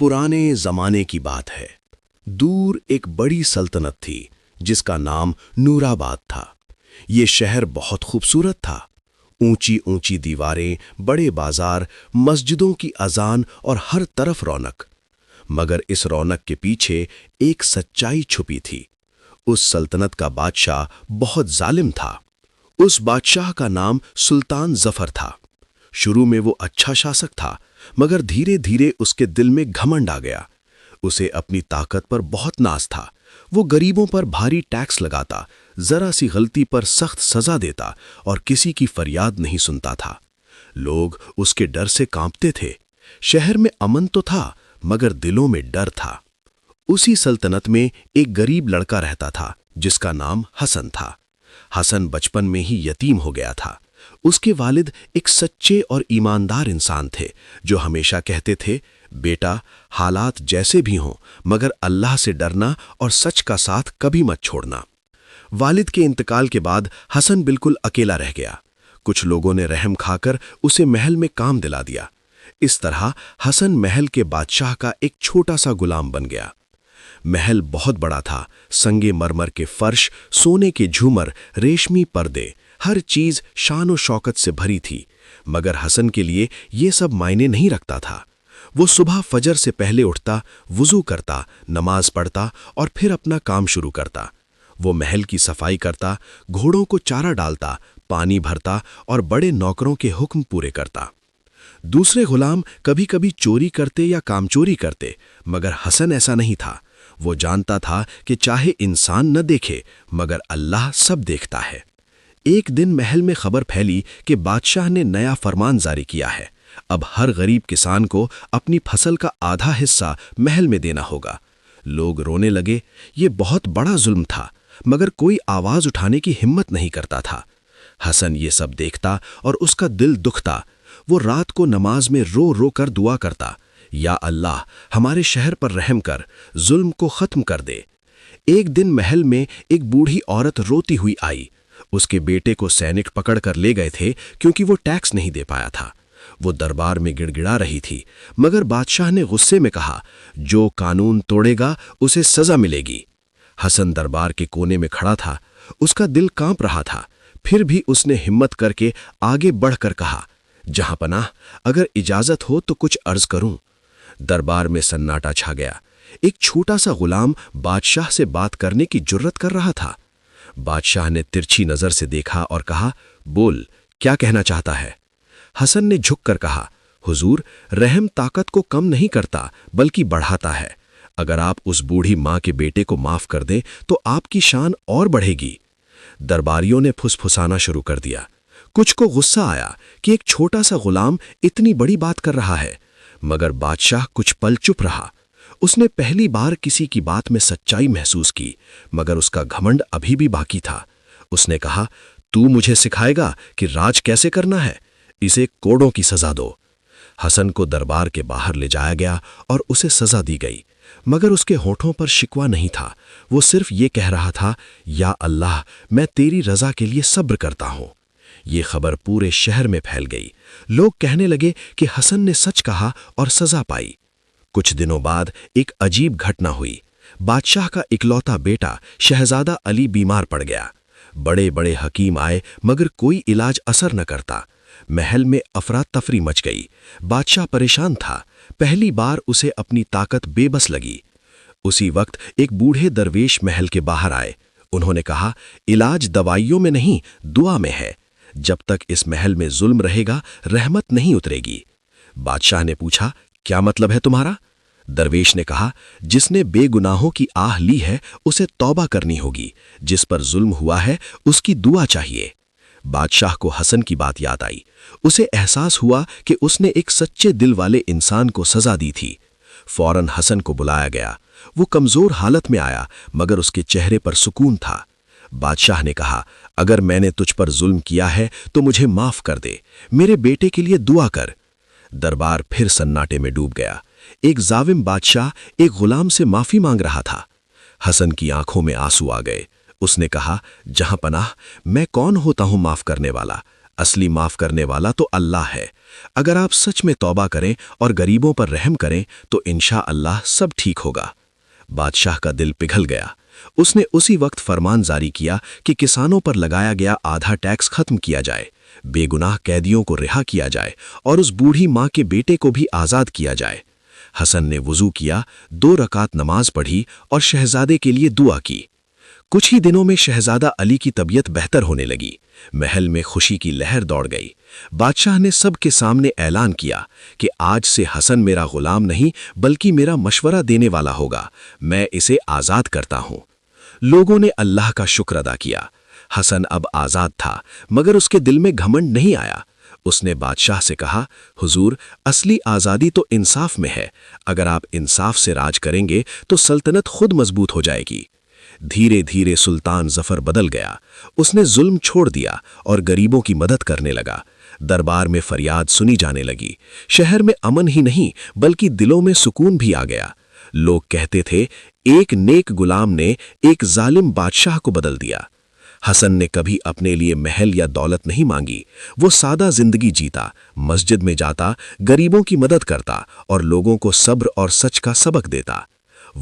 पुराने जमाने की बात है। दूर एक बड़ी सल्तनत थी जिसका नाम नूराबाद था। ये शहर बहुत खूबसूरत था। ऊंची ऊंची दीवारें, बड़े बाजार, मस्जिदों की अजान और हर तरफ रौनक। मगर इस रौनक के पीछे एक सच्चाई छुपी थी। उस सल्तनत का बादशाह बहुत जालिम था। उस बादशाह का नाम सुल्तान जफर था। शुरू में वो अच्छा शासक था, मगर धीरे धीरे उसके दिल में घमंड आ गया। उसे अपनी ताकत पर बहुत नाज था। वो गरीबों पर भारी टैक्स लगाता, जरा सी गलती पर सख्त सजा देता और किसी की फरियाद नहीं सुनता था। लोग उसके डर से कांपते थे। शहर में अमन तो था, मगर दिलों में डर था। उसी सल्तनत में एक गरीब लड़का रहता था जिसका नाम हसन था। हसन बचपन में ही यतीम हो गया था। उसके वालिद एक सच्चे और ईमानदार इंसान थे जो हमेशा कहते थे, बेटा, हालात जैसे भी हों, मगर अल्लाह से डरना और सच का साथ कभी मत छोड़ना। वालिद के इंतकाल के बाद हसन बिल्कुल अकेला रह गया। कुछ लोगों ने रहम खाकर उसे महल में काम दिला दिया। इस तरह हसन महल के बादशाह का एक छोटा सा गुलाम बन गया। महल बहुत बड़ा था। संगे मरमर के फर्श, सोने के झूमर, रेशमी पर्दे, हर चीज शान और शौकत से भरी थी। मगर हसन के लिए ये सब मायने नहीं रखता था। वो सुबह फजर से पहले उठता, वुजू करता, नमाज पढ़ता और फिर अपना काम शुरू करता। वो महल की सफाई करता, घोड़ों को चारा डालता, पानी भरता और बड़े नौकरों के हुक्म पूरे करता। दूसरे गुलाम कभी कभी चोरी करते या कामचोरी करते, मगर हसन ऐसा नहीं था। वो जानता था कि चाहे इंसान न देखे, मगर अल्लाह सब देखता है। एक दिन महल में खबर फैली कि बादशाह ने नया फरमान जारी किया है। अब हर गरीब किसान को अपनी फसल का आधा हिस्सा महल में देना होगा। लोग रोने लगे। ये बहुत बड़ा जुल्म था, मगर कोई आवाज उठाने की हिम्मत नहीं करता था। हसन ये सब देखता और उसका दिल दुखता। वो रात को नमाज में रो रो कर दुआ करता, या अल्लाह, हमारे शहर पर रहम कर, जुल्म को खत्म कर दे। एक दिन महल में एक बूढ़ी औरत रोती हुई आई। उसके बेटे को सैनिक पकड़ कर ले गए थे क्योंकि वो टैक्स नहीं दे पाया था। वो दरबार में गिड़गिड़ा रही थी, मगर बादशाह ने गुस्से में कहा, जो कानून तोड़ेगा उसे सजा मिलेगी। हसन दरबार के कोने में खड़ा था। उसका दिल कांप रहा था। फिर भी उसने हिम्मत करके आगे बढ़कर कहा, जहां पनाह, अगर इजाजत हो तो कुछ अर्ज करूं। दरबार में सन्नाटा छा गया। एक छोटा सा गुलाम बादशाह से बात करने की जुर्रत कर रहा था। बादशाह ने तिरछी नजर से देखा और कहा, बोल, क्या कहना चाहता है? हसन ने झुककर कहा, हुजूर, रहम ताकत को कम नहीं करता बल्कि बढ़ाता है। अगर आप उस बूढ़ी मां के बेटे को माफ कर दें तो आपकी शान और बढ़ेगी। दरबारियों ने फुसफुसाना शुरू कर दिया। कुछ को गुस्सा आया कि एक छोटा सा गुलाम इतनी बड़ी बात कर रहा है, मगर बादशाह कुछ पल चुप रहा। उसने पहली बार किसी की बात में सच्चाई महसूस की, मगर उसका घमंड अभी भी बाकी था। उसने कहा, तू मुझे सिखाएगा कि राज कैसे करना है? इसे कोड़ों की सजा दो। हसन को दरबार के बाहर ले जाया गया और उसे सजा दी गई, मगर उसके होठों पर शिकवा नहीं था। वो सिर्फ ये कह रहा था, या अल्लाह, मैं तेरी रजा के लिए सब्र करता हूं। ये खबर पूरे शहर में फैल गई। लोग कहने लगे कि हसन ने सच कहा और सजा पाई। कुछ दिनों बाद एक अजीब घटना हुई। बादशाह का इकलौता बेटा शहजादा अली बीमार पड़ गया। बड़े बड़े हकीम आए, मगर कोई इलाज असर न करता। महल में अफरा तफरी मच गई। बादशाह परेशान था। पहली बार उसे अपनी ताकत बेबस लगी। उसी वक्त एक बूढ़े दरवेश महल के बाहर आए। उन्होंने कहा, इलाज दवाइयों में नहीं, दुआ में है। जब तक इस महल में जुल्म रहेगा, रहमत नहीं उतरेगी। बादशाह ने पूछा, क्या मतलब है तुम्हारा? दरवेश ने कहा, जिसने बेगुनाहों की आह ली है उसे तौबा करनी होगी। जिस पर जुल्म हुआ है उसकी दुआ चाहिए। बादशाह को हसन की बात याद आई। उसे एहसास हुआ कि उसने एक सच्चे दिल वाले इंसान को सजा दी थी। फौरन हसन को बुलाया गया। वो कमजोर हालत में आया, मगर उसके चेहरे पर सुकून था। बादशाह ने कहा, अगर मैंने तुझ पर जुल्म किया है तो मुझे माफ कर दे। मेरे बेटे के लिए दुआ कर। दरबार फिर सन्नाटे में डूब गया। एक जाविम बादशाह एक गुलाम से माफी मांग रहा था। हसन की आंखों में आंसू आ गए। उसने कहा, जहां पनाह, मैं कौन होता हूं माफ करने वाला? असली माफ करने वाला तो अल्लाह है। اگر آپ سچ میں توبہ کریں اور غریبوں پر رحم کریں تو انشاءاللہ سب ٹھیک ہوگا۔ بادشاہ کا دل پگھل گیا۔ اس نے اسی وقت فرمان جاری کیا کہ کسانوں پر لگایا گیا آدھا ٹیکس ختم کیا جائے، بے گناہ قیدیوں کو رہا کیا جائے اور اس بوڑھی ماں کے بیٹے کو بھی آزاد کیا جائے۔ حسن نے وضو کیا، 2 رکعت نماز پڑھی اور شہزادے کے لیے دعا کی۔ کچھ ہی دنوں میں شہزادہ علی کی طبیعت بہتر ہونے لگی۔ محل میں خوشی کی لہر دوڑ گئی۔ بادشاہ نے سب کے سامنے اعلان کیا کہ آج سے حسن میرا غلام نہیں بلکہ میرا مشورہ دینے والا ہوگا، میں اسے آزاد کرتا ہوں۔ لوگوں نے اللہ کا شکر ادا کیا۔ حسن اب آزاد تھا، مگر اس کے دل میں گھمنڈ نہیں آیا۔ اس نے بادشاہ سے کہا، حضور، اصلی آزادی تو انصاف میں ہے۔ اگر آپ انصاف سے راج کریں گے تو سلطنت خود مضبوط ہو جائے گی۔ دھیرے دھیرے سلطان ظفر بدل گیا۔ اس نے ظلم چھوڑ دیا اور غریبوں کی مدد کرنے لگا۔ دربار میں فریاد سنی جانے لگی۔ شہر میں امن ہی نہیں بلکہ دلوں میں سکون بھی آ گیا۔ لوگ کہتے تھے، ایک نیک غلام نے ایک ظالم بادشاہ کو بدل دیا۔ حسن نے کبھی اپنے لیے محل یا دولت نہیں مانگی۔ وہ سادہ زندگی جیتا، مسجد میں جاتا، غریبوں کی مدد کرتا اور لوگوں کو صبر اور سچ کا سبق دیتا۔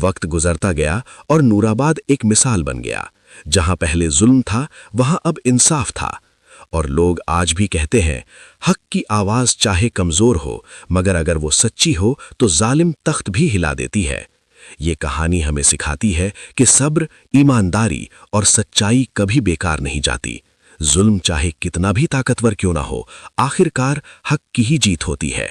وقت گزرتا گیا اور نورآباد ایک مثال بن گیا۔ جہاں پہلے ظلم تھا وہاں اب انصاف تھا۔ اور لوگ آج بھی کہتے ہیں، حق کی آواز چاہے کمزور ہو مگر اگر وہ سچی ہو تو ظالم تخت بھی ہلا دیتی ہے۔ یہ کہانی ہمیں سکھاتی ہے کہ صبر، ایمانداری اور سچائی کبھی بیکار نہیں جاتی۔ ظلم چاہے کتنا بھی طاقتور کیوں نہ ہو، آخر کار حق کی ہی جیت ہوتی ہے۔